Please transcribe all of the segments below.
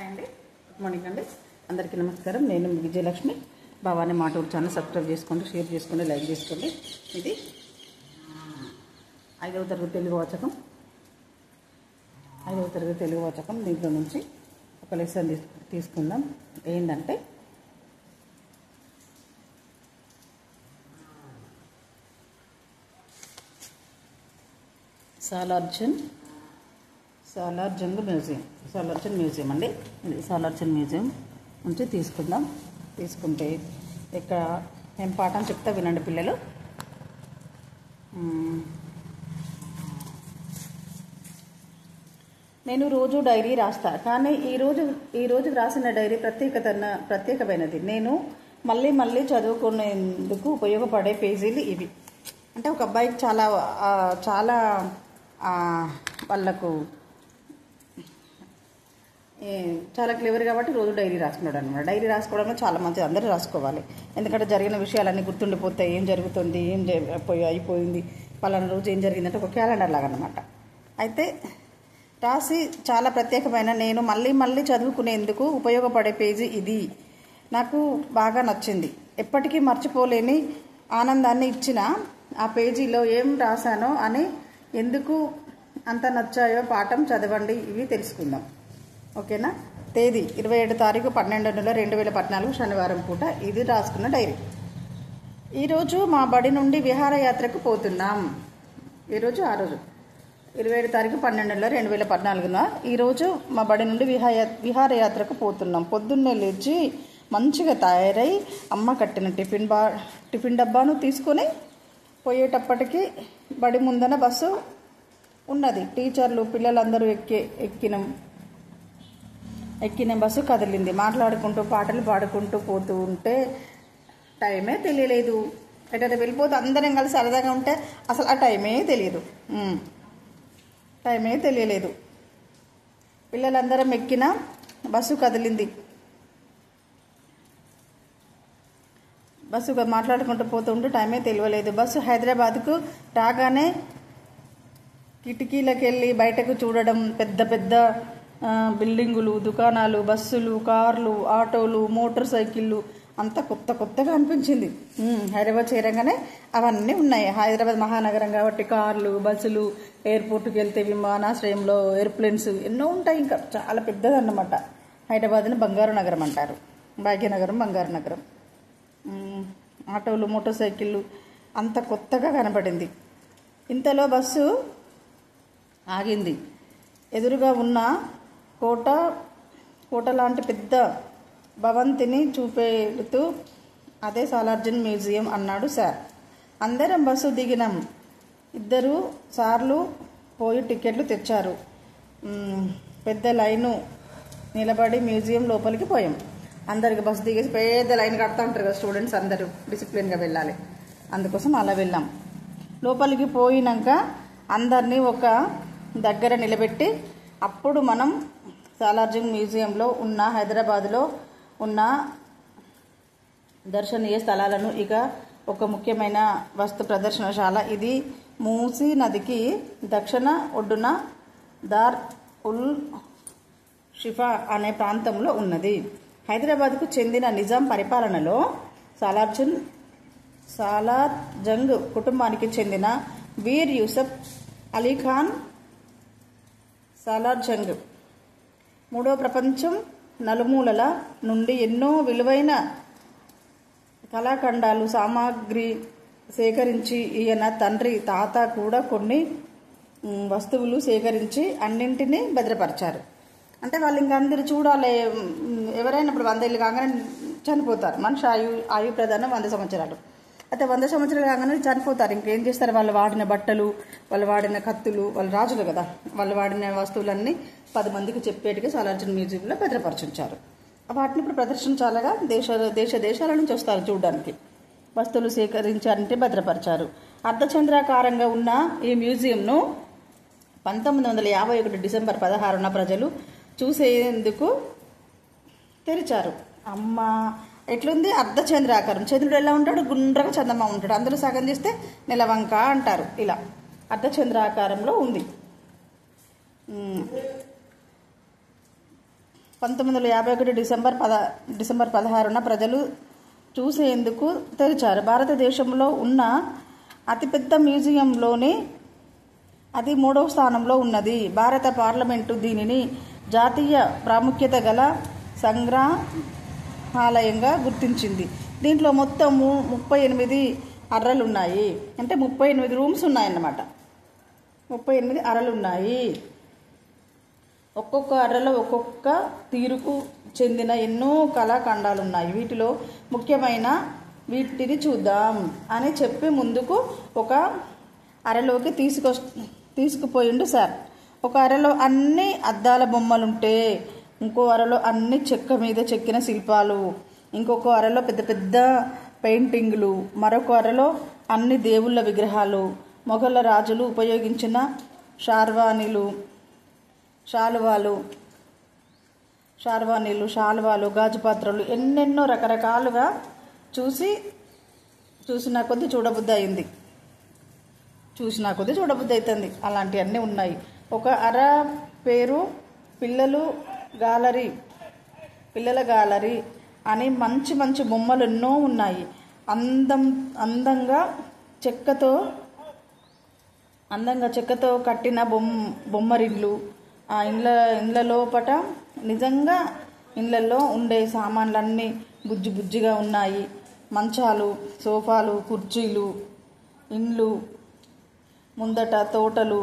Hi అండి, good morning అండి. అందరికీ నమస్కారం. నేను విజయలక్ష్మి. భవానీ మాటూరు ఛానల్ సబ్స్క్రైబ్ చేసుకోండి, షేర్ చేసుకోండి, లైక్ చేసుకోండి. ఇది 5వ తరగతి తెలుగు వాచకం. 5వ తరగతి తెలుగు వాచకం. దీంట్లో నుంచి ఒక లెసన్ తీసుకుందాం. ఏంటంటే సాలార్జంగ్ మ్యూజియం అండి. ఇది సాలార్జంగ్ మ్యూజియం నుంచి తీసుకుందాం. తీసుకుంటే ఇక్కడ నేను పాఠం చెప్తా, వినండి పిల్లలు. నేను రోజు డైరీ రాస్తా, కానీ ఈరోజు రాసిన డైరీ ప్రత్యేకమైనది. నేను మళ్ళీ చదువుకునేందుకు ఉపయోగపడే పేజీలు ఇవి. అంటే ఒక అబ్బాయికి చాలా వాళ్ళకు చాలా క్లియర్ కాబట్టి రోజు డైరీ రాసుకున్నాడు అనమాట. డైరీ రాసుకోవడంలో చాలా మంచిది, అందరూ రాసుకోవాలి. ఎందుకంటే జరిగిన విషయాలన్నీ గుర్తుండిపోతాయి. ఏం జరుగుతుంది, ఏం అయిపోయింది, పలానా రోజు ఏం జరిగిందంటే ఒక క్యాలెండర్ లాగా అనమాట. అయితే రాసి చాలా ప్రత్యేకమైన, నేను మళ్ళీ చదువుకునేందుకు ఉపయోగపడే పేజీ ఇది. నాకు బాగా నచ్చింది. ఎప్పటికీ మర్చిపోలేని ఆనందాన్ని ఇచ్చిన ఆ పేజీలో ఏం రాశానో అని, ఎందుకు అంత నచ్చాయో పాఠం చదవండి, ఇవి తెలుసుకుందాం. ఓకేనా? తేదీ 27 తారీఖు 12 నెల 2014 శనివారం పూట. ఇది రాసుకున్న డైరీ. ఈరోజు మా బడి నుండి విహారయాత్రకు పోతున్నాం. ఈరోజు 27 తారీఖు 12 నెల 2014 ఈరోజు మా బడి నుండి విహారయాత్రకు పోతున్నాం. పొద్దున్నే లేచి మంచిగా తయారై అమ్మ కట్టిన టిఫిన్ డబ్బాను తీసుకొని పోయేటప్పటికి బడి ముందన బస్సు ఉన్నది. టీచర్లు పిల్లలందరూ ఎక్కిన బస్సు కదిలింది. మాట్లాడుకుంటూ పాటలు పాడుకుంటూ పోతూ ఉంటే టైమే తెలియలేదు. ఎటైనా వెళ్ళిపోతే అందరం కలిసి సరదాగా ఉంటే అసలు ఆ టైమే తెలియలేదు. పిల్లలందరం ఎక్కిన బస్సు కదిలింది. బస్సు మాట్లాడుకుంటూ పోతుంటే టైమే తెలియలేదు. బస్సు హైదరాబాద్కు రాగానే కిటికీలకెళ్ళి బయటకు చూడడం, పెద్ద బిల్డింగులు, దుకాణాలు, బస్సులు, కార్లు, ఆటోలు, మోటార్ సైకిళ్ళు అంతా కొత్తగా అనిపించింది. హైదరాబాద్ చేరగానే అవన్నీ ఉన్నాయి. హైదరాబాద్ మహానగరం కాబట్టి కార్లు, బస్సులు, ఎయిర్పోర్ట్కి వెళ్తే విమానాశ్రయంలో ఎయిర్ప్లేన్స్ ఎన్నో ఉంటాయి. ఇంకా చాలా పెద్దదన్నమాట. హైదరాబాద్ని బంగారు నగరం అంటారు. భాగ్యనగరం, బంగారు నగరం. ఆటోలు, మోటార్ సైకిళ్ళు అంత కొత్తగా కనపడింది. ఇంతలో బస్సు ఆగింది. ఎదురుగా ఉన్న కోట లాంటి పెద్ద భవంతిని చూపెడుతూ, అదే సాలార్జంగ్ మ్యూజియం అన్నాడు సార్. అందరం బస్సు దిగినాం. 2 సార్లు పోయి టికెట్లు తెచ్చారు. పెద్ద లైను నిలబడి మ్యూజియం లోపలికి పోయాం. అందరికి బస్సు దిగేసి పెద్ద లైన్ కడతా ఉంటారు కదా స్టూడెంట్స్, అందరూ డిసిప్లిన్గా వెళ్ళాలి. అందుకోసం అలా వెళ్ళాం. లోపలికి పోయినాక అందరినీ ఒక దగ్గర నిలబెట్టి, అప్పుడు మనం సాలార్జంగ్ మ్యూజియంలో ఉన్న, హైదరాబాద్లో ఉన్న దర్శనీయ స్థలాలను, ఇక ఒక ముఖ్యమైన వస్తు ప్రదర్శనశాల. ఇది మూసీ నదికి దక్షిణ ఒడ్డున దార్ ఉల్ షిఫా అనే ప్రాంతంలో ఉన్నది. హైదరాబాద్కు చెందిన నిజాం పరిపాలనలో సాలార్జంగ్ కుటుంబానికి చెందిన వీర్ యూసఫ్ అలీఖాన్ సాలార్జంగ్ 3వ ప్రపంచం నలుమూలల నుండి ఎన్నో విలువైన కళాఖండాలు, సామాగ్రి సేకరించి, ఈయన తండ్రి, తాత కూడా కొన్ని వస్తువులు సేకరించి అన్నింటినీ భద్రపరిచారు. అంటే వాళ్ళు ఇంకా అందరు చూడాలి. ఎవరైనా ఇప్పుడు 100 ఏళ్ళు కాగానే చనిపోతారు. మనిషి ఆయు ప్రధానం 100 సంవత్సరాలు. అయితే 100 సంవత్సరాలు కాగానే చనిపోతారు. ఇంకేం చేస్తారు? వాళ్ళు వాడిన బట్టలు, వాళ్ళు వాడిన కత్తులు, వాళ్ళు రాజులు కదా, వాళ్ళు వాడిన వస్తువులన్నీ 10 మందికి చెప్పేట్టుగా సాలార్జంగ్ మ్యూజియంలో భద్రపరచుంచారు. వాటిని ఇప్పుడు ప్రదర్శించాలగా దేశాల నుంచి వస్తారు చూడడానికి. వస్తువులు సేకరించారంటే భద్రపరిచారు. అర్ధచంద్రాకారంగా ఉన్న ఈ మ్యూజియంను 1951 డిసెంబర్ 16న ప్రజలు చూసేందుకు తెరిచారు. అమ్మ ఎట్లుంది? అర్ధచంద్రాకారం. చంద్రుడు ఎలా ఉంటాడు? గుండ్రగా చందమా ఉంటాడు. అందులో సగం చేస్తే నెలవంక అంటారు. ఇలా అర్ధచంద్రాకారంలో ఉంది. 1951 డిసెంబర్ 16న ప్రజలు చూసేందుకు తెరిచారు. భారతదేశంలో ఉన్న అతిపెద్ద మ్యూజియంలోనే అది 3వ స్థానంలో ఉన్నది. భారత పార్లమెంటు దీనిని జాతీయ ప్రాముఖ్యత గల సంగ్రహాలయంగా గుర్తించింది. దీంట్లో మొత్తము 38 అర్రలు ఉన్నాయి. అంటే 38 రూమ్స్ ఉన్నాయన్నమాట. 38 అరలు ఉన్నాయి. ఒక్కొక్క అర్రలో ఒక్కొక్క తీరుకు చెందిన ఎన్నో కళాఖండాలు ఉన్నాయి. వీటిలో ముఖ్యమైన వీటిని చూద్దాం అని చెప్పి ముందుకు ఒక అరలోకి తీసుకుపోయిండు సార్. ఒక అరలో అన్ని అద్దాల బొమ్మలుంటే, ఇంకో అరలో అన్ని చెక్క మీద చెక్కిన శిల్పాలు, ఇంకొక అరలో పెద్ద పెద్ద పెయింటింగ్లు, మరొక అరలో అన్ని దేవుళ్ళ విగ్రహాలు, మొఘల రాజులు ఉపయోగించిన శాల్వాలు, గాజుపాత్రలు, ఎన్నెన్నో రకరకాలుగా చూసిన కొద్ది చూడబుద్ధి అవుతుంది. అలాంటివన్నీ ఉన్నాయి. ఒక అర పేరు పిల్లల గాలరీ అని మంచి మంచి బొమ్మలు ఎన్నో ఉన్నాయి. అందంగా చెక్కతో కట్టిన బొమ్మరిళ్ళు. ఆ ఇండ్ల లోపట నిజంగా ఇండ్లలో ఉండే సామాన్లన్నీ బుజ్జిగా ఉన్నాయి. మంచాలు, సోఫాలు, కుర్చీలు, ఇండ్లు, ముందట తోటలు,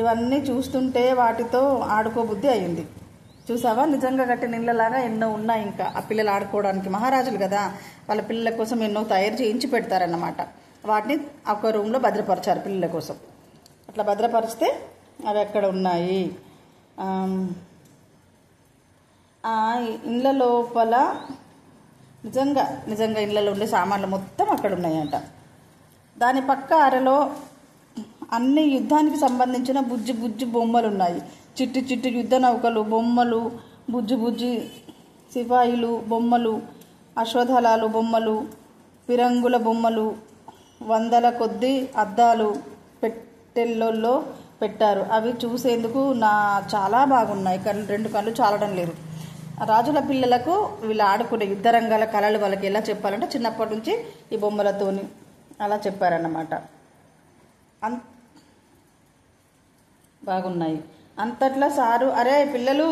ఇవన్నీ చూస్తుంటే వాటితో ఆడుకోబుద్ధి అయింది. చూసావా, నిజంగా కట్టిన ఇళ్ళలాగా ఎన్నో ఉన్నాయి. ఇంకా ఆ పిల్లలు ఆడుకోవడానికి, మహారాజులు కదా, వాళ్ళ పిల్లల కోసం ఎన్నో తయారు చేయించి పెడతారన్నమాట. వాటిని ఒక రూమ్లో భద్రపరిచారు పిల్లల కోసం. అట్లా భద్రపరిస్తే అవి అక్కడ ఉన్నాయి. ఇళ్ళ లోపల నిజంగా ఇళ్ళలో ఉండే సామాన్లు మొత్తం అక్కడ ఉన్నాయంట. దాని పక్క అరలో అన్ని యుద్ధానికి సంబంధించిన బుజ్జి బొమ్మలు ఉన్నాయి. చిట్టి యుద్ధ నౌకలు బొమ్మలు, బుజ్జి సిపాయిలు బొమ్మలు, అశ్వదళాలు బొమ్మలు, పిరంగుల బొమ్మలు, వందల కొద్ది అద్దాలు పెట్టెల్లో పెట్టారు. అవి చూసేందుకు చాలా బాగున్నాయి. 2 కళ్ళు చాలడం లేదు. రాజుల పిల్లలకు వీళ్ళు ఆడుకునే యుద్ధ రంగాల కళలు వాళ్ళకి ఎలా చెప్పాలంటే చిన్నప్పటి నుంచి ఈ బొమ్మలతోని అలా చెప్పారన్నమాట. బాగున్నాయి. అంతట్లా సారు, అరే పిల్లలు,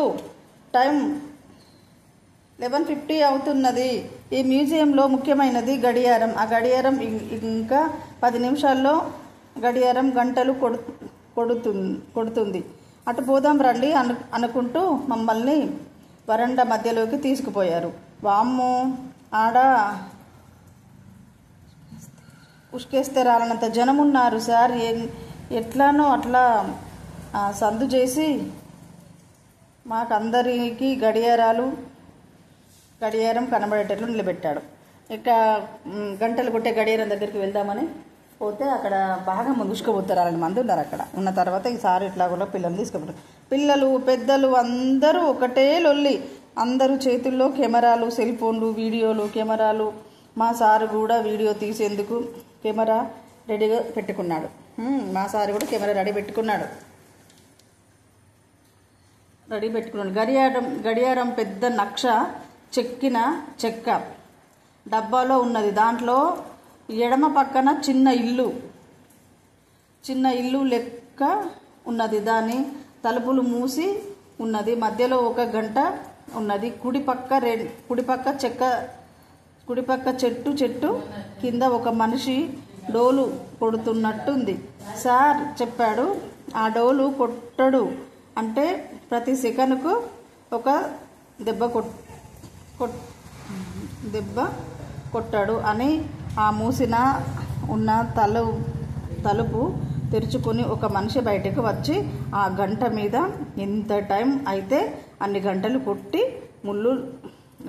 టైం 11:50 అవుతున్నది. ఈ మ్యూజియంలో ముఖ్యమైనది గడియారం. ఆ గడియారం ఇంకా 10 నిమిషాల్లో గడియారం గంటలు కొడుతుంది. అటు పోదాం రండి అనుకుంటూ మమ్మల్ని వరండా మధ్యలోకి తీసుకుపోయారు. వామ్మో, ఆడ ఉష్కేస్తే రాలనంత జనం ఉన్నారు సార్. ఎట్లానో అట్లా సందు చేసి మాకందరికి గడియారం కనబడేటట్లు నిలబెట్టాడు. ఇక గంటలు కొట్టే గడియారం దగ్గరికి వెళ్దామని పోతే అక్కడ బాగా ముందుకుపోతారు. 6 మంది ఉన్నారు అక్కడ. ఉన్న తర్వాత ఈసారి ఇట్లా కూడా పిల్లల్ని తీసుకుపోతారు. పిల్లలు పెద్దలు అందరూ ఒకటే లొల్లి. అందరూ చేతుల్లో కెమెరాలు, సెల్ ఫోన్లు, వీడియోలు, కెమెరాలు. మా సారు కూడా వీడియో తీసేందుకు కెమెరా రెడీగా పెట్టుకున్నాడు. గడియారం పెద్ద నక్ష చెక్కిన చెక్క డబ్బాలో ఉన్నది. దాంట్లో ఎడమ పక్కన చిన్న ఇల్లు లెక్క ఉన్నది. దాని తలుపులు మూసి ఉన్నది. మధ్యలో ఒక గంట ఉన్నది. కుడిపక్క చెట్టు కింద ఒక మనిషి డోలు కొడుతున్నట్టుంది. సార్ చెప్పాడు, ఆ డోలు కొట్టడు అంటే ప్రతి సెకనుకు ఒక దెబ్బ కొట్టాడు అని. ఆ మూసిన ఉన్న తలుపు తెరుచుకుని ఒక మనిషి బయటకు వచ్చి ఆ గంట మీద ఎంత టైం అయితే అన్ని గంటలు కొట్టి ముళ్ళు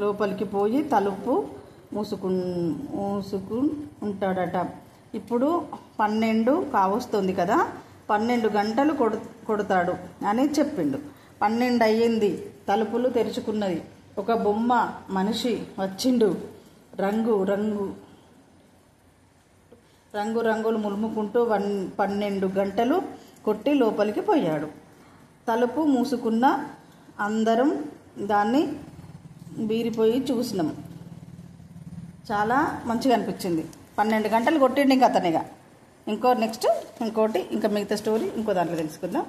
లోపలికి పోయి తలుపు మూసుకుంటాడట. ఇప్పుడు 12 కావస్తుంది కదా, 12 గంటలు కొడతాడు అని చెప్పిండు. 12 అయ్యింది. తలుపులు తెరుచుకున్నది. ఒక బొమ్మ మనిషి వచ్చిండు. రంగులు ములుముకుంటూ 12 గంటలు కొట్టి లోపలికి పోయాడు. తలుపు మూసుకున్న అందరం దాన్ని బీరిపోయి చూసినాం. చాలా మంచిగా అనిపించింది. 12 గంటలు కొట్టిండి ఇంక అతనిగా. నెక్స్ట్ ఇంకోటి ఇంకా మిగతా స్టోరీ ఇంకో దాంట్లో తెలుసుకుందాం.